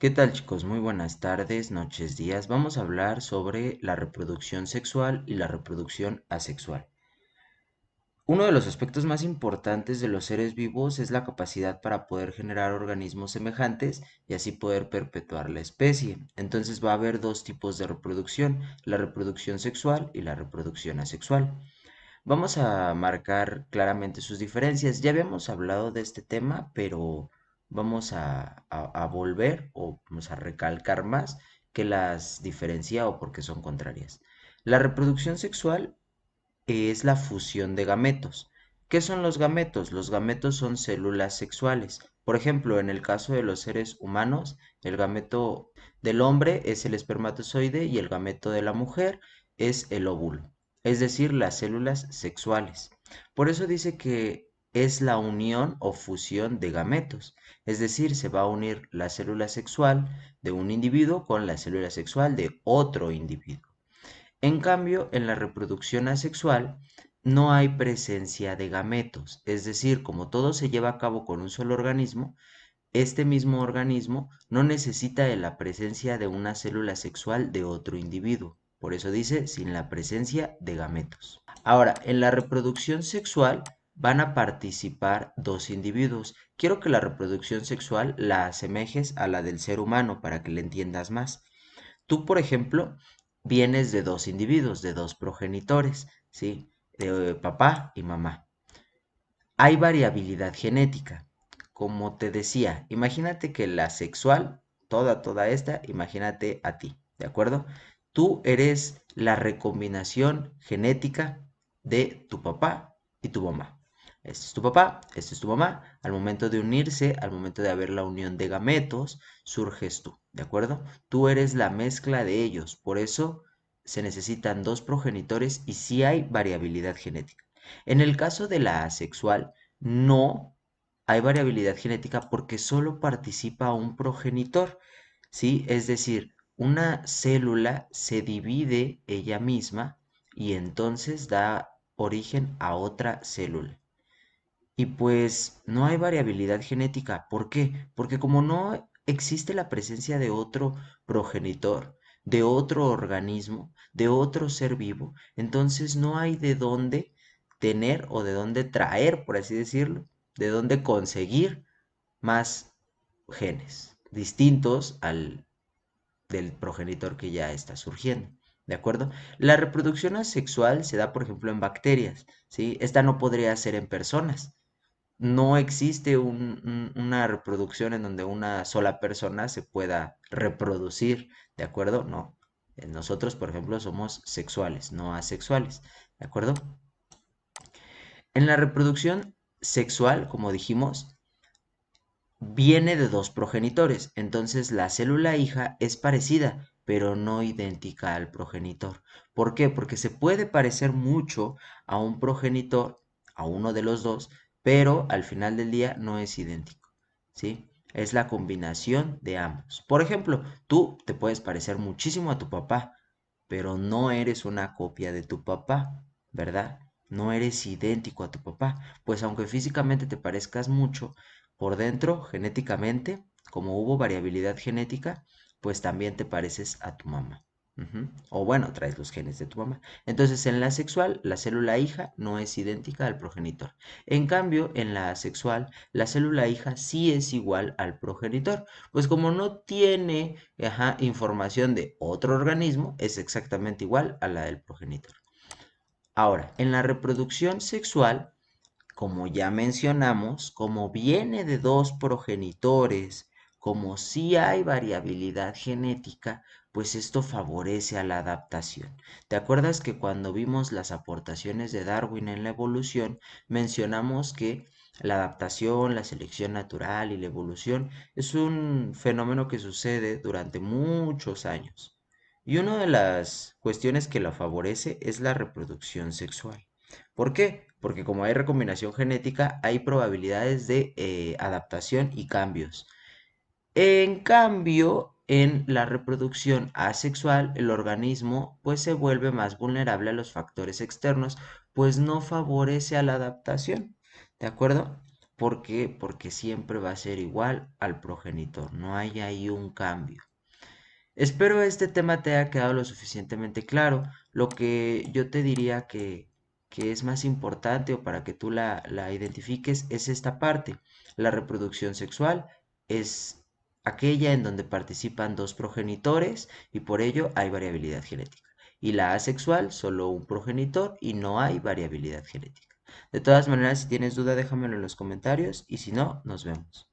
¿Qué tal, chicos? Muy buenas tardes, noches, días. Vamos a hablar sobre la reproducción sexual y la reproducción asexual. Uno de los aspectos más importantes de los seres vivos es la capacidad para poder generar organismos semejantes y así poder perpetuar la especie. Entonces va a haber dos tipos de reproducción, la reproducción sexual y la reproducción asexual. Vamos a marcar claramente sus diferencias. Ya habíamos hablado de este tema, pero vamos a volver o vamos a recalcar más que las diferencia o porque son contrarias. La reproducción sexual es la fusión de gametos. ¿Qué son los gametos? Los gametos son células sexuales. Por ejemplo, en el caso de los seres humanos, el gameto del hombre es el espermatozoide y el gameto de la mujer es el óvulo, es decir, las células sexuales. Por eso dice que es la unión o fusión de gametos, es decir, se va a unir la célula sexual de un individuo con la célula sexual de otro individuo. En cambio, en la reproducción asexual no hay presencia de gametos, es decir, como todo se lleva a cabo con un solo organismo, este mismo organismo no necesita de la presencia de una célula sexual de otro individuo. Por eso dice sin la presencia de gametos. Ahora, en la reproducción sexual van a participar dos individuos. Quiero que la reproducción sexual la asemejes a la del ser humano para que le entiendas más. Tú, por ejemplo, vienes de dos individuos, de dos progenitores, ¿sí? De papá y mamá. Hay variabilidad genética. Como te decía, imagínate que la sexual, toda esta, imagínate a ti, ¿de acuerdo? Tú eres la recombinación genética de tu papá y tu mamá. Este es tu papá, este es tu mamá. Al momento de unirse, al momento de haber la unión de gametos, surges tú, ¿de acuerdo? Tú eres la mezcla de ellos, por eso se necesitan dos progenitores y sí hay variabilidad genética. En el caso de la asexual, no hay variabilidad genética porque solo participa un progenitor, ¿sí? Es decir, una célula se divide ella misma y entonces da origen a otra célula. Y pues no hay variabilidad genética. ¿Por qué? Porque como no existe la presencia de otro progenitor, de otro organismo, de otro ser vivo, entonces no hay de dónde tener o de dónde traer, por así decirlo, de dónde conseguir más genes distintos al del progenitor que ya está surgiendo. ¿De acuerdo? La reproducción asexual se da, por ejemplo, en bacterias, ¿sí? Esta no podría ser en personas. No existe una reproducción en donde una sola persona se pueda reproducir, ¿de acuerdo? No. Nosotros, por ejemplo, somos sexuales, no asexuales, ¿de acuerdo? En la reproducción sexual, como dijimos, viene de dos progenitores, entonces la célula hija es parecida, pero no idéntica al progenitor. ¿Por qué? Porque se puede parecer mucho a un progenitor, a uno de los dos, pero al final del día no es idéntico, ¿sí? Es la combinación de ambos. Por ejemplo, tú te puedes parecer muchísimo a tu papá, pero no eres una copia de tu papá, ¿verdad? No eres idéntico a tu papá, pues aunque físicamente te parezcas mucho, por dentro, genéticamente, como hubo variabilidad genética, pues también te pareces a tu mamá. O bueno, traes los genes de tu mamá. Entonces, en la sexual, la célula hija no es idéntica al progenitor. En cambio, en la asexual, la célula hija sí es igual al progenitor. Pues como no tiene, información de otro organismo, es exactamente igual a la del progenitor. Ahora, en la reproducción sexual, como ya mencionamos, como viene de dos progenitores, como sí hay variabilidad genética, pues esto favorece a la adaptación. ¿Te acuerdas que cuando vimos las aportaciones de Darwin en la evolución, mencionamos que la adaptación, la selección natural y la evolución es un fenómeno que sucede durante muchos años? Y una de las cuestiones que la favorece es la reproducción sexual. ¿Por qué? Porque como hay recombinación genética, hay probabilidades de adaptación y cambios. En cambio, en la reproducción asexual, el organismo pues se vuelve más vulnerable a los factores externos, pues no favorece a la adaptación. ¿De acuerdo? ¿Por qué? Porque siempre va a ser igual al progenitor, no hay ahí un cambio. Espero este tema te haya quedado lo suficientemente claro. Lo que yo te diría que es más importante o para que tú la identifiques es esta parte. La reproducción sexual es aquella en donde participan dos progenitores y por ello hay variabilidad genética. Y la asexual, solo un progenitor y no hay variabilidad genética. De todas maneras, si tienes duda, déjamelo en los comentarios y si no, nos vemos.